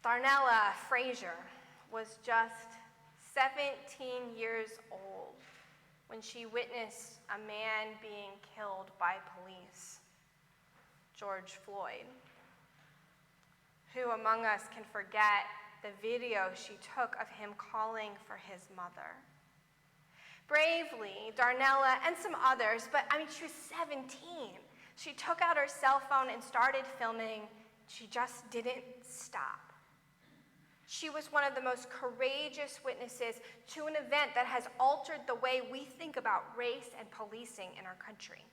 Darnella Frazier was just 17 years old when she witnessed a man being killed by police, George Floyd. Who among us can forget the video she took of him calling for his mother? Bravely, Darnella and some others, but she was 17. She took out her cell phone and started filming. She just didn't stop. She was one of the most courageous witnesses to an event that has altered the way we think about race and policing in our country.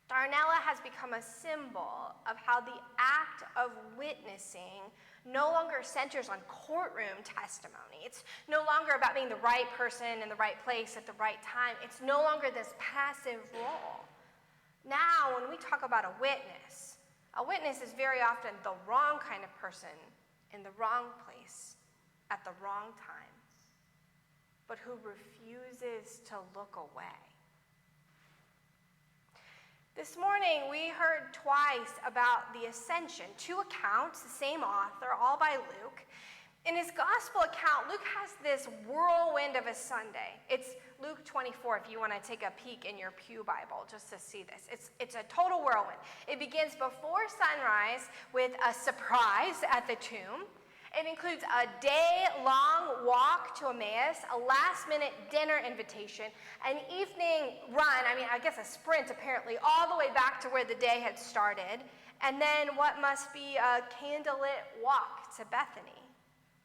Darnella has become a symbol of how the act of witnessing no longer centers on courtroom testimony. It's no longer about being the right person in the right place at the right time. It's no longer this passive role. Now, when we talk about a witness is very often the wrong kind of person in the wrong place at the wrong time, but who refuses to look away. This morning, we heard twice about the Ascension, 2 accounts, the same author, all by Luke. In his gospel account, Luke has this whirlwind of a Sunday. It's Luke 24, if you want to take a peek in your pew Bible just to see this. It's a total whirlwind. It begins before sunrise with a surprise at the tomb. It includes a day-long walk to Emmaus, a last-minute dinner invitation, an evening run, I guess a sprint apparently, all the way back to where the day had started, and then what must be a candlelit walk to Bethany.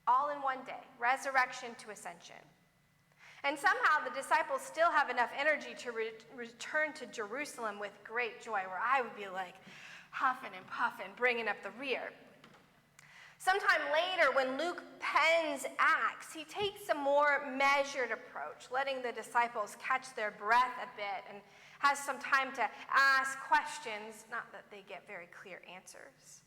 All in one day, resurrection to ascension. And somehow the disciples still have enough energy to return to Jerusalem with great joy, where I would be like huffing and puffing, bringing up the rear. Sometime later, when Luke pens Acts, he takes a more measured approach, letting the disciples catch their breath a bit and has some time to ask questions, not that they get very clear answers.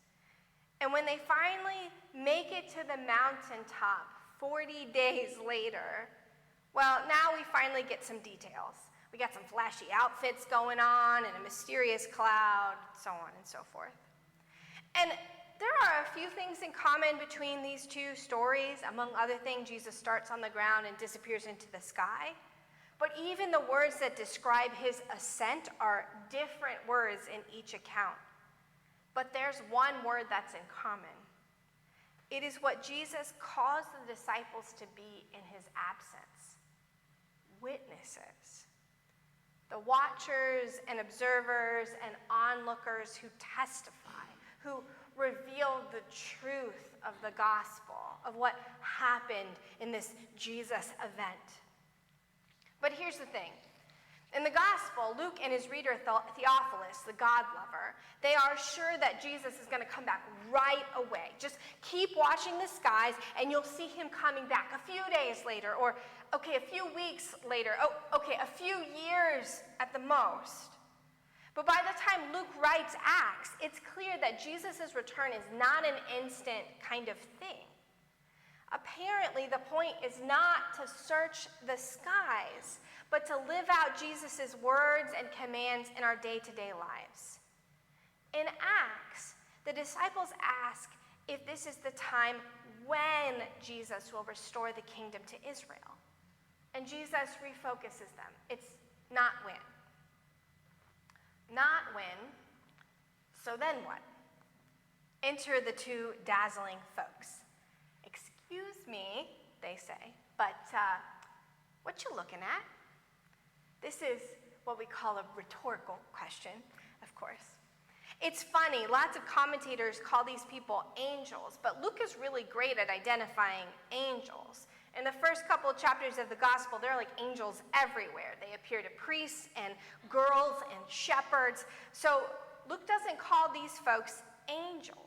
And when they finally make it to the mountaintop 40 days later, well, now we finally get some details. We got some flashy outfits going on and a mysterious cloud, so on and so forth. And there are a few things in common between these two stories. Among other things, Jesus starts on the ground and disappears into the sky. But even the words that describe his ascent are different words in each account. But there's one word that's in common. It is what Jesus calls the disciples to be in his absence: witnesses. The watchers and observers and onlookers who testify, who reveal the truth of the gospel, of what happened in this Jesus event. But here's the thing. In the gospel, Luke and his reader Theophilus, the God lover, they are sure that Jesus is going to come back right away. Just keep watching the skies and you'll see him coming back a few days later, or a few weeks later, a few years at the most. But by the time Luke writes Acts, it's clear that Jesus' return is not an instant kind of thing. Apparently, the point is not to search the skies, but to live out Jesus' words and commands in our day-to-day lives. In Acts, the disciples ask if this is the time when Jesus will restore the kingdom to Israel. And Jesus refocuses them. It's not when. Not when. So then what? Enter the 2 dazzling folks. Excuse me, they say, but what you looking at? This is what we call a rhetorical question, of course. It's funny, lots of commentators call these people angels, but Luke is really great at identifying angels. In the first couple of chapters of the gospel, there are like angels everywhere. They appear to priests and girls and shepherds. So Luke doesn't call these folks angels.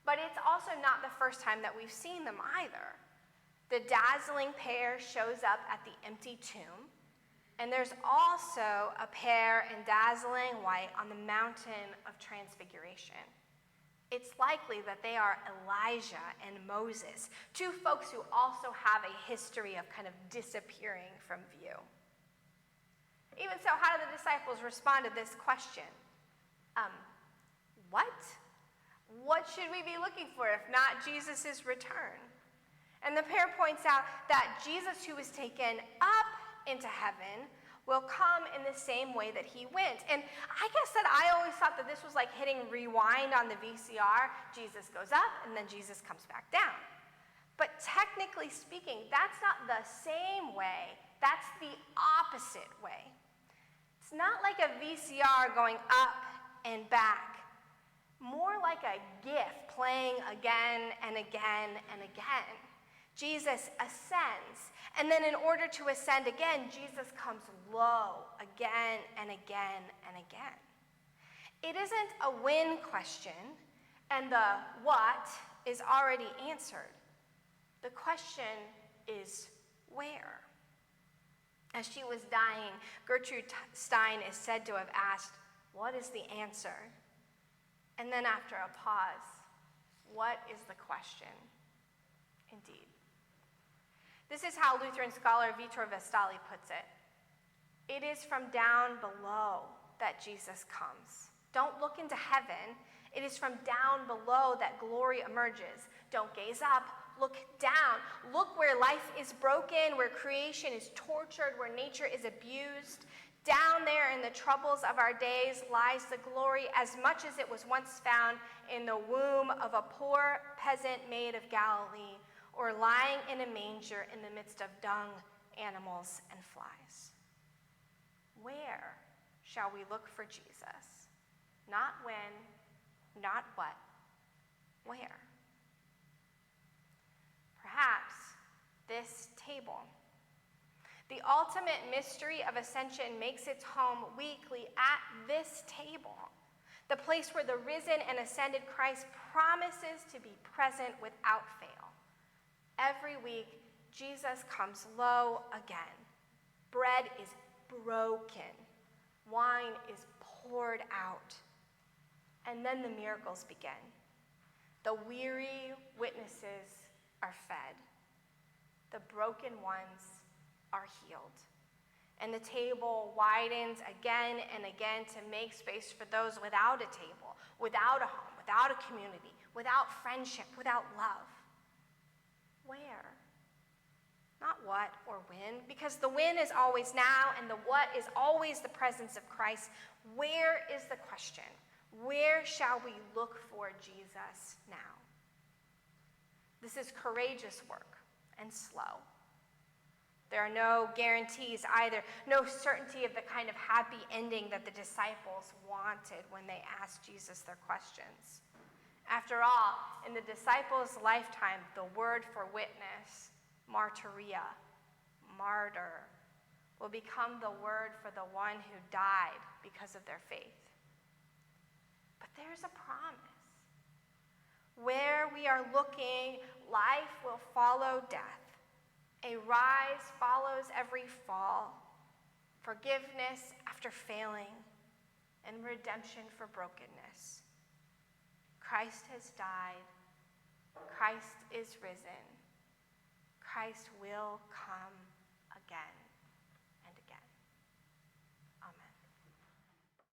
But it's also not the first time that we've seen them either. The dazzling pair shows up at the empty tomb, and there's also a pair in dazzling white on the mountain of transfiguration. It's likely that they are Elijah and Moses, 2 folks who also have a history of kind of disappearing from view. Even so, how do the disciples respond to this question? What? What should we be looking for if not Jesus' return? And the pair points out that Jesus, who was taken up into heaven, will come in the same way that he went. And I guess that I always thought that this was like hitting rewind on the VCR. Jesus goes up and then Jesus comes back down. But technically speaking, that's not the same way. That's the opposite way. It's not like a VCR going up and back. More like a GIF playing again and again and again. Jesus ascends, and then in order to ascend again, Jesus comes low again and again and again. It isn't a when question, and the what is already answered. The question is where? As she was dying, Gertrude Stein is said to have asked, "What is the answer?" And then after a pause, "What is the question?" Indeed. This is how Lutheran scholar Vitor Vestali puts it. It is from down below that Jesus comes. Don't look into heaven. It is from down below that glory emerges. Don't gaze up, look down. Look where life is broken, where creation is tortured, where nature is abused. Down there in the troubles of our days lies the glory as much as it was once found in the womb of a poor peasant maid of Galilee, or lying in a manger in the midst of dung, animals, and flies. Where shall we look for Jesus? Not when, not what, where? Perhaps this table. The ultimate mystery of ascension makes its home weekly at this table, the place where the risen and ascended Christ promises to be present without fail. Every week, Jesus comes low again. Bread is broken. Wine is poured out. And then the miracles begin. The weary witnesses are fed. The broken ones are healed. And the table widens again and again to make space for those without a table, without a home, without a community, without friendship, without love. Where? Not what or when, because the when is always now and the what is always the presence of Christ. Where is the question? Where shall we look for Jesus now? This is courageous work and slow. There are no guarantees either, no certainty of the kind of happy ending that the disciples wanted when they asked Jesus their questions. After all, in the disciples' lifetime, the word for witness, martyria, martyr, will become the word for the one who died because of their faith. But there's a promise. Where we are looking, life will follow death. A rise follows every fall, forgiveness after failing, and redemption for brokenness. Christ has died. Christ is risen. Christ will come again.